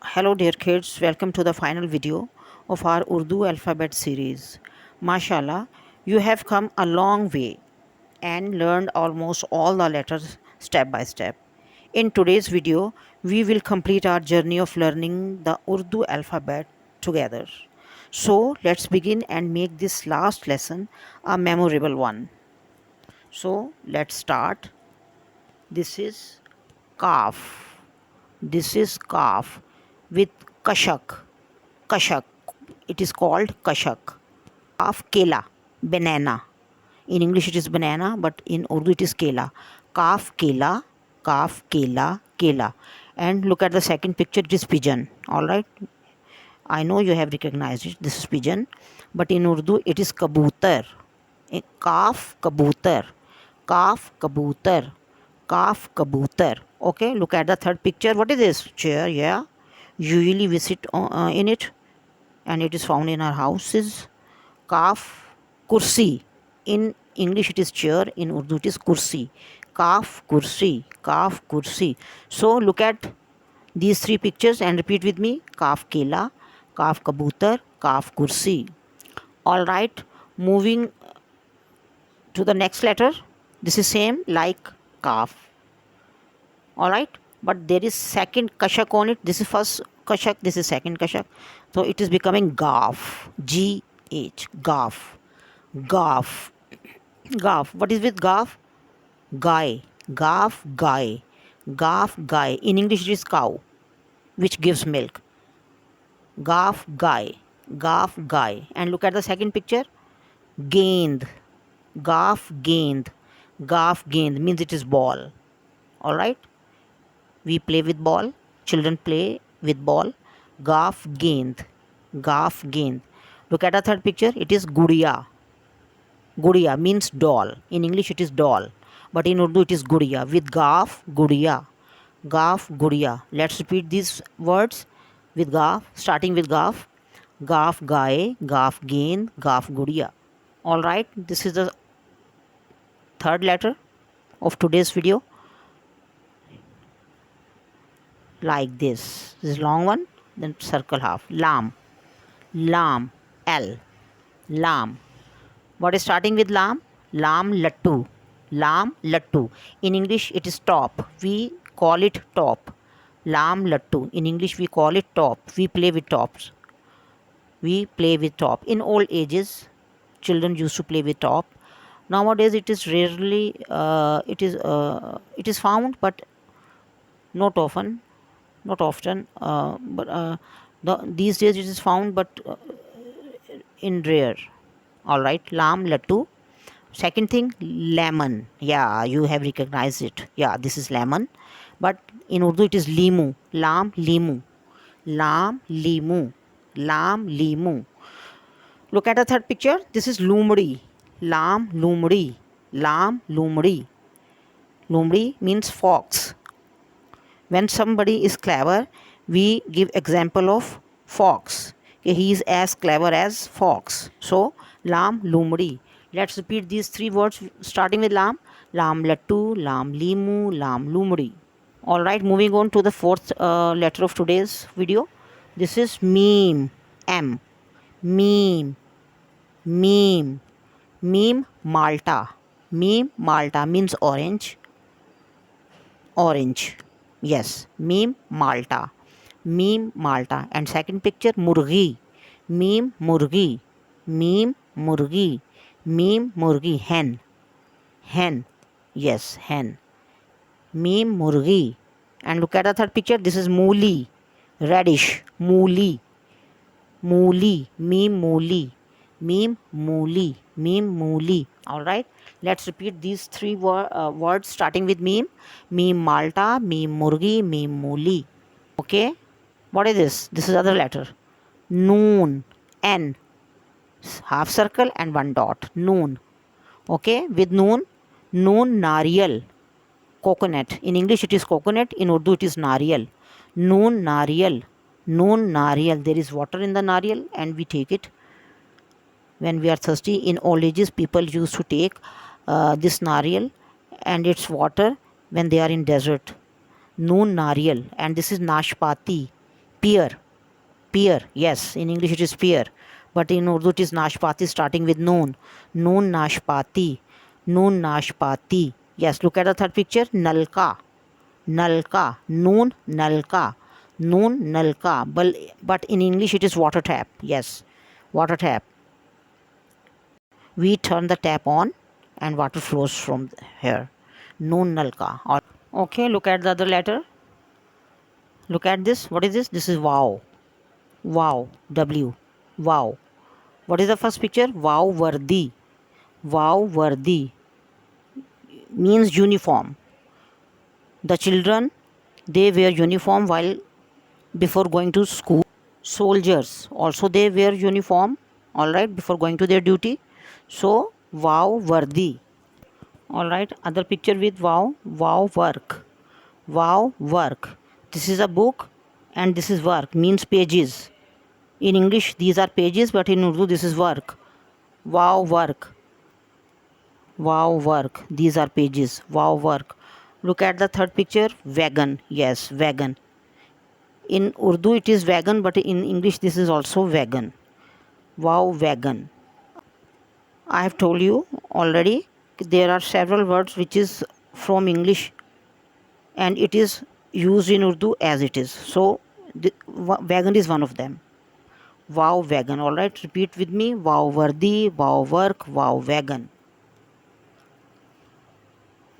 Hello dear kids, welcome to the final video of our Urdu alphabet series. Mashallah, you have come a long way and learned almost all the letters step by step. In today's video, we will complete our journey of learning the Urdu alphabet together. So let's begin and make this last lesson a memorable one. So let's start. This is Kaf. This is Kaf with Kashak. Kashak. It is called Kashak. Kaf Kela. Banana. In English it is banana, but in Urdu it is Kela. Kaf Kela. Kaf Kela. Kela. And look at the second picture, it is pigeon. Alright. I know you have recognized it. This is pigeon. But in Urdu it is kabutar. Kaf Kabutar. Kaf Kabutar. Kaf Kabutar. Okay, look at the third picture. What is this? Chair, yeah. Usually we sit in it, and it is found in our houses. Kaf Kursi. In English it is chair, in Urdu it is kursi. Kaf Kursi. Kaf Kursi. So look at these three pictures and repeat with me. Kaf Kela, Kaf Kabutar, Kaf Kursi. Alright, moving to the next letter. This is same like Kaf. Alright, but there is second Kashak on it. This is first Kashak, this is second Kashak. So it is becoming Gaf. G-H. Gaf. Gaf. Gaf. What is with Gaf? Guy. Gaf, guy. Gaf, guy. In English it is cow, which gives milk. Gaf, guy. Gaf, guy. And look at the second picture. Gend. Gaf, gend. Gaf, gend means it is ball. Alright. We play with ball. Children play with ball. Gaf, gend. Gaf, gend. Look at the third picture. It is gudiya. Gudiya means doll. In English it is doll, but in Urdu it is gudiya. With Gaf, gudiya. Gaf, gudiya. Let's repeat these words with Gaf, starting with Gaf. Gaf, gaye. Gaf, gend. Gaf, gudiya. Alright, this is the third letter of today's video. Like this. This is long one, then circle half. Lam. Lam. L. Lam. What is starting with lam? Lam lattu. Lam lattu. In English it is top. We call it top. Lam lattu. In English we call it top. We play with tops. We play with top. In old ages, children used to play with top. Nowadays it is rarely it is found, but not often. Not often. These days it is found, but in rare. Alright, lam lattu. Second thing, lemon. Yeah, you have recognized it. Yeah, this is lemon. But in Urdu it is limu. Lam limu. Lam limu. Lam limu. Look at the third picture. This is lumdi. Lam lumdi. Lam lumdi. Lumdi means fox. When somebody is clever, we give example of fox. He is as clever as fox. So, lam lumdi. Let's repeat these three words starting with lam. Lam lattu, lam limu, lam lumdi. Alright, moving on to the fourth letter of today's video. This is meme. M. Meme. Meme. Meme Malta. Meme Malta means orange. Orange. Yes, meme Malta. Meme Malta. And second picture, murgi. Meme murgi. Meme murgi. Meme murgi. Hen. Hen. Yes, hen. Meme murgi. And look at the third picture. This is mooli. Radish. Mooli. Mooli. Meme mooli. Meme mooli. Meme mooli. Alright. Let's repeat these three words starting with meme. Meme Malta, meme murgi, meme mooli. Okay. What is this? This is other letter. Noon. N. Half circle and one dot. Noon. Okay. With noon. Noon nariyal. Coconut. In English it is coconut. In Urdu it is nariyal. Noon nariyal. Noon nariyal. There is water in the nariyal and we take it when we are thirsty. In old ages, people used to take this nariyal and its water when they are in desert. Noon nariyal. And this is nashpati. pear. Pear, yes, in English it is pear, but in Urdu it is nashpati starting with noon. Noon nashpati. Noon nashpati. Yes, look at the third picture. Nalka. Nalka. Noon nalka. Noon nalka. But in English it is water tap. Yes, water tap. We turn the tap on and water flows from here. Noon nalka. Okay, look at the other letter. Look at this. What is this? This is wow. Wow. W. Wow. What is the first picture? Wow Vardi. Wow Vardi means uniform. The children, they wear uniform while before going to school. Soldiers also they wear uniform, all right, before going to their duty. So wow Vardi. All right, other picture with wow. Wow work. Wow work. This is a book and this is work means pages. In English these are pages, but in Urdu this is work. Wow work. Wow work. These are pages. Wow work. Look at the third picture. Wagon. Yes, wagon. In Urdu it is wagon, but in English this is also wagon. Wow wagon. I have told you already there are several words which is from English and it is used in Urdu as it is. So wagon is one of them. Wow wagon. All right, repeat with me. Wow vardi, wow work, wow wagon.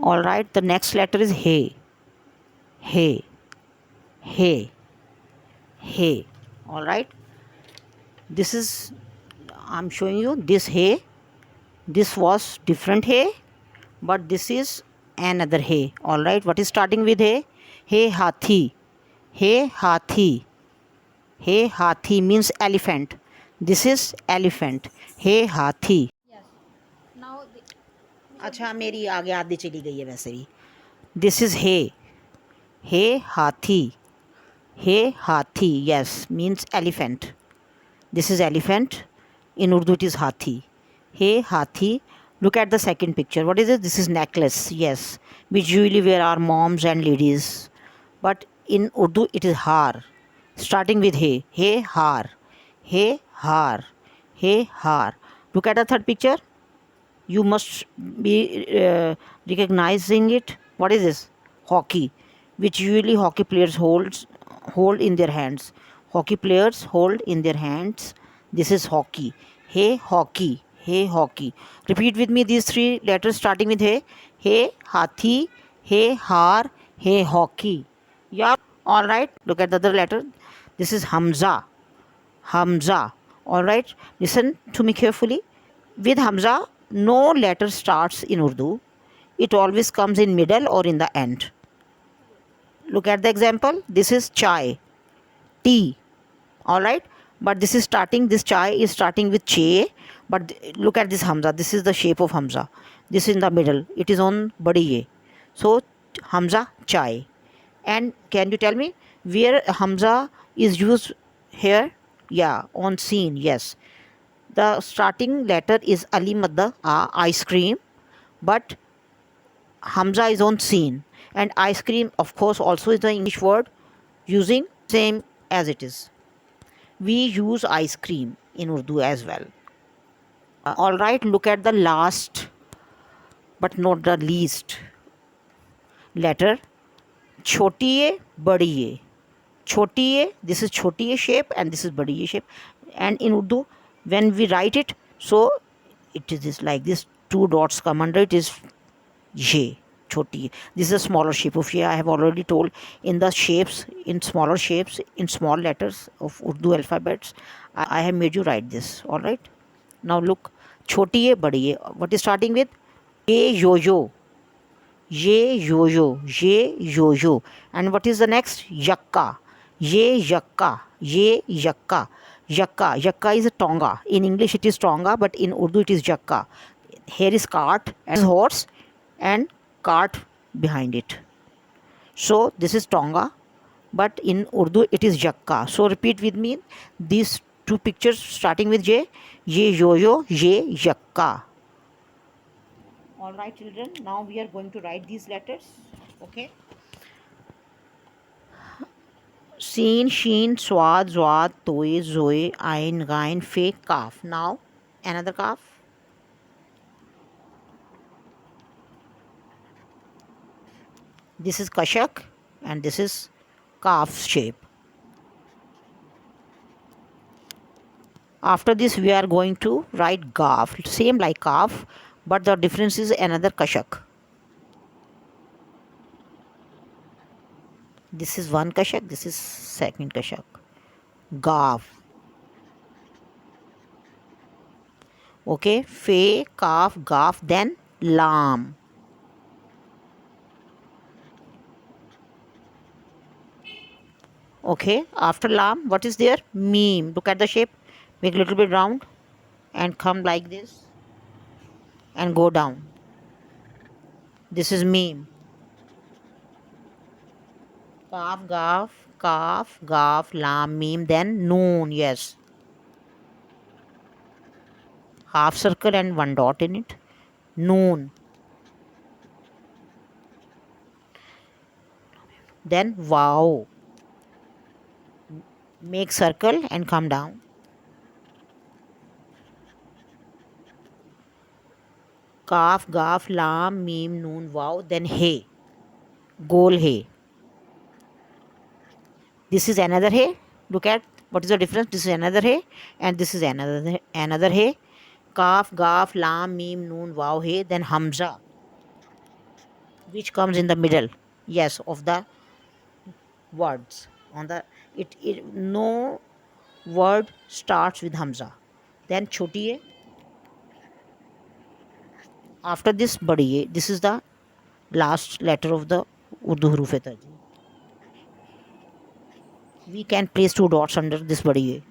All right, the next letter is hey. Hey. Hey. Hey. All right, this is, I'm showing you this hay. This was different hay, but this is another hay. All right, what is starting with hay? Hey hathi. Hey hathi. Hey hathi means elephant. This is elephant. Hey hathi. अच्छा, मेरी आगे आधी चली गई है वैसे भी. This is hay. Hey hathi. Hey hathi, yes, means elephant. This is elephant. In Urdu it is hathi. Hey hathi. Look at the second picture. What is it? This is necklace. Yes, which usually wear our moms and ladies. But in Urdu it is har. Starting with hey. Hey har. Hey har. Hey har. Look at the third picture. You must be recognizing it. What is this? Hockey, which usually hockey players hold in their hands. Hockey players hold in their hands. This is hockey. Hey hockey. Hey hockey. Repeat with me these three letters starting with hey. Hey hathi. Hey har. Hey hockey. Yeah. All right. Look at the other letter. This is Hamza. Hamza. All right. Listen to me carefully. With Hamza, no letter starts in Urdu. It always comes in middle or in the end. Look at the example. This is chai, tea. All right. But this is starting, this chai is starting with che. But look at this Hamza. This is the shape of Hamza. This is in the middle. It is on badi ye. So Hamza, chai. And can you tell me where Hamza is used here? Yeah, on scene. Yes. The starting letter is Ali Madda, ice cream, but Hamza is on scene. And ice cream, of course, also is the English word using same as it is. We use ice cream in Urdu as well. All right, look at the last but not the least letter. Choti ye, badi ye. Choti ye, this is choti ye shape and this is badi ye shape. And in Urdu, when we write it, so it is this, like this, two dots come under it is ye, choti. This is a smaller shape of ye. I have already told in the shapes, in smaller shapes, in small letters of Urdu alphabets, I have made you write this. All right. Now look, choti ye, badi ye. What is starting with? Ye yo-yo. Ye yo-yo. Ye yo-yo. And what is the next? Yakka. Ye yakka. Ye yakka. Yakka. Yakka is a tonga. In English it is tonga, but in Urdu it is yakka. Here is cart and horse and cart behind it. So this is tonga, but in Urdu it is yakka. So repeat with me these two pictures starting with J. Ye yo-yo, ye yakka. All right, children. Now we are going to write these letters. Okay. Seen, sheen, swad, zwad, toy, zoe, ein, gain, fe, kaf. Now another kaf. This is kashak and this is kaf shape. After this we are going to write gaf, same like kaf, but the difference is another kashak. This is one kashak, this is second kashak. Gaf. Okay, fe, kaf, gaf, then lam. Okay, after lam, what is there? Meme. Look at the shape. Make a little bit round and come like this and go down. This is meme. Kaf, gaf, lam, meme, then noon. Yes. Half circle and one dot in it. Noon. Then wow. Make circle and come down. Kaf, gaf, lam, meme, noon, wow. Then hey. Goal hey. This is another hey. Look at what is the difference. This is another hey and this is another hey. Kaf, gaf, lam, meme, noon, wow, hey. Then hamza, which comes in the middle. Yes, of the words. On the it no word starts with hamza. Then choti hai. After this badi hai. This is the last letter of the Urdu huruf tarji. We can place two dots under this badi hai.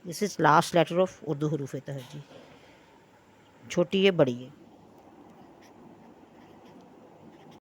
This is last letter of Urdu huruf tarji. Choti hai, badi hai.